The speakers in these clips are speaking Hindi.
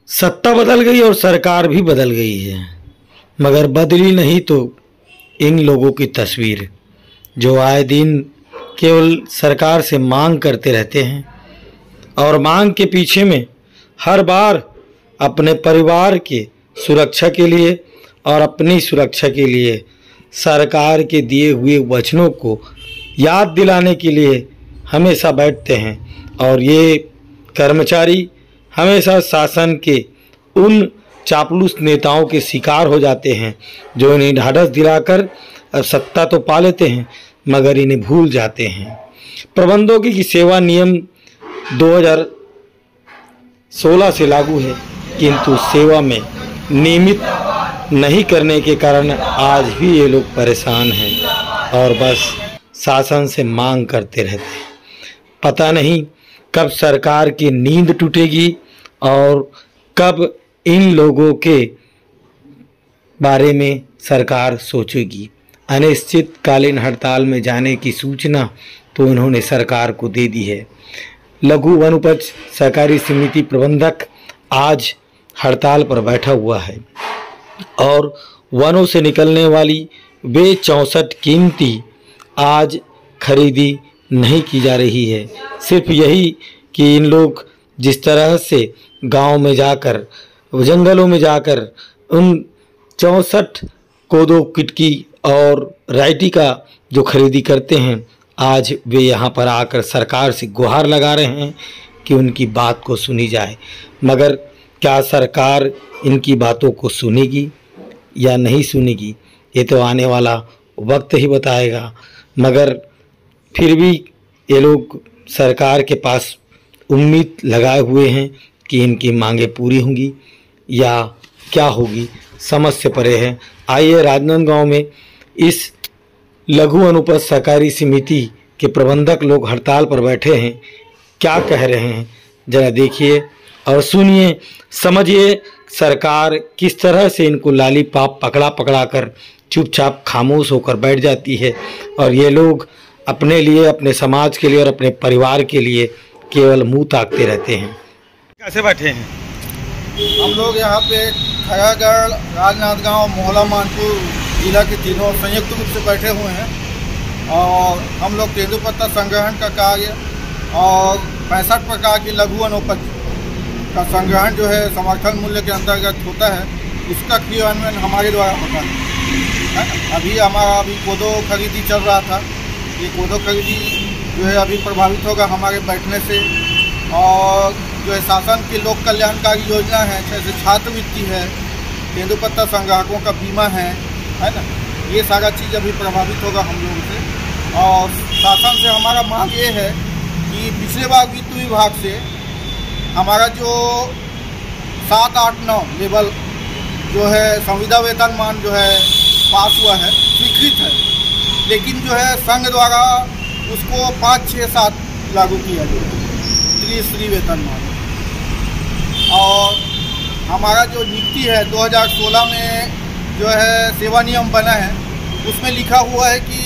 सत्ता बदल गई और सरकार भी बदल गई है, मगर बदली नहीं तो इन लोगों की तस्वीर, जो आए दिन केवल सरकार से मांग करते रहते हैं और मांग के पीछे में हर बार अपने परिवार के सुरक्षा के लिए और अपनी सुरक्षा के लिए सरकार के दिए हुए वचनों को याद दिलाने के लिए हमेशा बैठते हैं। और ये कर्मचारी हमेशा शासन के उन चापलूस नेताओं के शिकार हो जाते हैं जो इन्हें ढाढ़स दिलाकर सत्ता तो पा लेते हैं मगर इन्हें भूल जाते हैं। प्रबंधकों की सेवा नियम 2016 से लागू है, किंतु सेवा में नियमित नहीं करने के कारण आज भी ये लोग परेशान हैं और बस शासन से मांग करते रहते हैं। पता नहीं कब सरकार की नींद टूटेगी और कब इन लोगों के बारे में सरकार सोचेगी। अनिश्चितकालीन हड़ताल में जाने की सूचना तो इन्होंने सरकार को दे दी है। लघु वन उपज सहकारी समिति प्रबंधक आज हड़ताल पर बैठा हुआ है और वनों से निकलने वाली वे 64 कीमती आज खरीदी नहीं की जा रही है। सिर्फ यही कि इन लोग जिस तरह से गांव में जाकर जंगलों में जाकर उन 64 कोदो किटकी और राइटी का जो खरीदी करते हैं, आज वे यहाँ पर आकर सरकार से गुहार लगा रहे हैं कि उनकी बात को सुनी जाए। मगर क्या सरकार इनकी बातों को सुनेगी या नहीं सुनेगी, ये तो आने वाला वक्त ही बताएगा। मगर फिर भी ये लोग सरकार के पास उम्मीद लगाए हुए हैं कि इनकी मांगें पूरी होंगी या क्या होगी, समझ से परे है। आइए राजनांदगांव में इस लघु अनुपज सहकारी समिति के प्रबंधक लोग हड़ताल पर बैठे हैं, क्या कह रहे हैं जरा देखिए और सुनिए, समझिए सरकार किस तरह से इनको लालीपाप पकड़ा कर चुपचाप खामोश होकर बैठ जाती है और ये लोग अपने लिए, अपने समाज के लिए और अपने परिवार के लिए केवल मुंह ताकते रहते हैं। कैसे बैठे हैं हम लोग यहाँ पे खैरागढ़, राजनांदगांव, मोहला मानपुर जिला के तीनों संयुक्त रूप से बैठे हुए हैं और हम लोग तेंदुपत्ता संग्रहण का कार्य और 65 प्रकार की लघु वनोपज का संग्रहण जो है समर्थन मूल्य के अंतर्गत होता है, उसका क्रियान्वयन हमारे द्वारा होता है। अभी हमारा कोदो खरीदी चल रहा था, ये कोदो खरीदी जो है अभी प्रभावित होगा हमारे बैठने से। और जो है शासन की लोक कल्याणकारी योजना है, जैसे छात्रवृत्ति है, तेंदुपत्ता संग्राहकों का बीमा है ना, ये सारा चीज़ अभी प्रभावित होगा हम लोगों से। और शासन से हमारा मांग ये है कि पिछले बार वित्त विभाग से हमारा जो 7, 8, 9 लेवल जो है संविदा वेतनमान जो है पास हुआ है, स्वीकृत है, लेकिन जो है संघ द्वारा उसको 5, 6, 7 लागू किया गया त्रिस्तरीय वेतनमान। और हमारा जो नियुक्ति है 2016 में जो है सेवा नियम बना है, उसमें लिखा हुआ है कि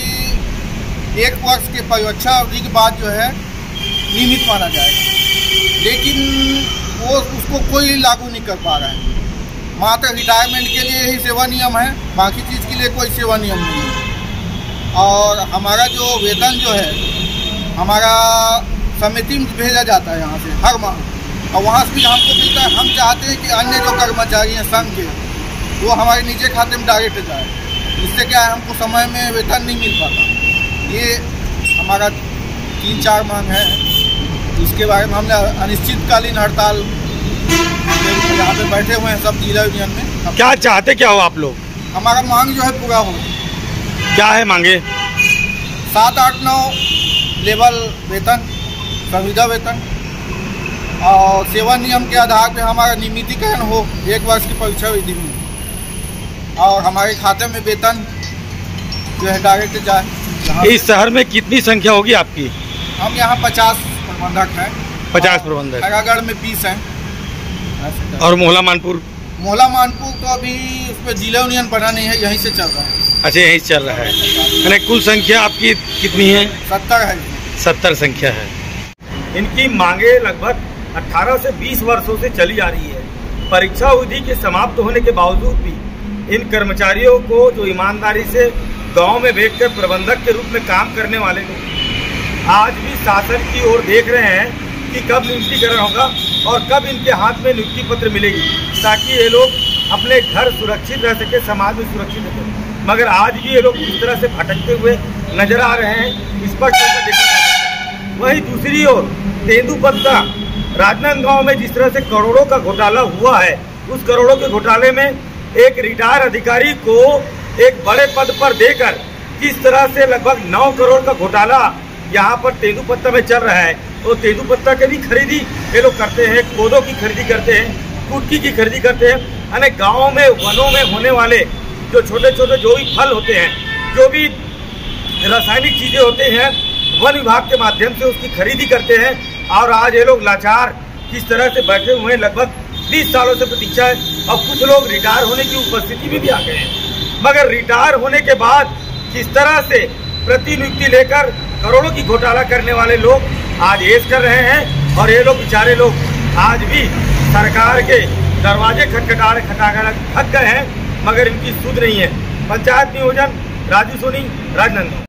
1 वर्ष के परीक्षा अवधि के बाद जो है नियमित माना जाएगा, लेकिन वो उसको कोई लागू नहीं कर पा रहा है। मात्र रिटायरमेंट के लिए ही सेवा नियम है, बाकी चीज़ के लिए कोई सेवा नियम नहीं है। और हमारा जो वेतन जो है हमारा समिति में भेजा जाता है यहाँ से हर माह, और वहाँ से भी हमको मिलता है। हम चाहते हैं कि अन्य जो कर्मचारी हैं संघ के, वो हमारे निजी खाते में डायरेक्ट जाए, इससे क्या है हमको समय में वेतन नहीं मिल पाता। ये हमारा 3-4 मांग है, इसके बारे में हमने अनिश्चितकालीन हड़ताल यहाँ पे बैठे हुए हैं सब जिला यूनियन में। क्या चाहते क्या हो आप लोग? हमारा मांग जो है पूरा हो। क्या है मांगे? 7, 8, 9 लेवल वेतन, संविदा वेतन और सेवा नियम के आधार पे हमारा नियमितीकरण हो 1 वर्ष की परीक्षा विधि में, और हमारे खाते में वेतन जो है डायरेक्ट जाए। इस शहर में कितनी संख्या होगी आपकी? हम यहाँ 50 प्रबंधक हैं। 50 प्रबंधक। खैरागढ़ में 20 हैं। और मोहला मानपुर तो अभी उस पर जिला यूनियन बना नहीं है, यहीं से चल रहा है। अच्छा, यहीं से चल रहा है। यानी कुल संख्या आपकी कितनी है? 70 है। 70 संख्या है। इनकी मांगे लगभग 18 से 20 वर्षों से चली आ रही है परीक्षा अवधि के समाप्त होने के बावजूद भी इन कर्मचारियों को, जो ईमानदारी से गांव में बैठकर प्रबंधक के रूप में काम करने वाले लोग, आज भी शासन की ओर देख रहे हैं कि कब नियुक्तिकरण होगा और कब इनके हाथ में नियुक्ति पत्र मिलेगी, ताकि ये लोग अपने घर सुरक्षित रह सके, समाज में सुरक्षित रह सके। मगर आज भी ये लोग इस तरह से भटकते हुए नजर आ रहे हैं, स्पष्ट होकर देखा जा सकता है। वहीं दूसरी ओर तेंदूपत्ता राजनांदगांव में जिस तरह से करोड़ों का घोटाला हुआ है, उस करोड़ों के घोटाले में एक रिटायर अधिकारी को एक बड़े पद पर देकर किस तरह से लगभग 9 करोड़ का घोटाला यहाँ पर तेंदूपत्ता में चल रहा है। तो तेंदूपत्ता की भी खरीदी ये लोग करते हैं, पौधों की खरीदी करते हैं, कुटकी की खरीदी करते हैं। यानी गाँव में, वनों में होने वाले जो छोटे छोटे जो भी फल होते हैं, जो भी रासायनिक चीज़ें होते हैं, वन विभाग के माध्यम से उसकी खरीदी करते हैं। और आज ये लोग लाचार किस तरह से बैठे हुए हैं, लगभग 20 सालों से प्रतीक्षा है। और कुछ लोग रिटायर होने की उपस्थिति में भी आ गए हैं, मगर रिटायर होने के बाद किस तरह से प्रतिनियुक्ति लेकर करोड़ों की घोटाला करने वाले लोग आज ऐश कर रहे हैं। और ये लोग बेचारे लोग आज भी सरकार के दरवाजे खटखटा थक गए हैं, मगर इनकी सुध नहीं है। पंचायत नियोजन, राजू सोनी, राजनांदगांव।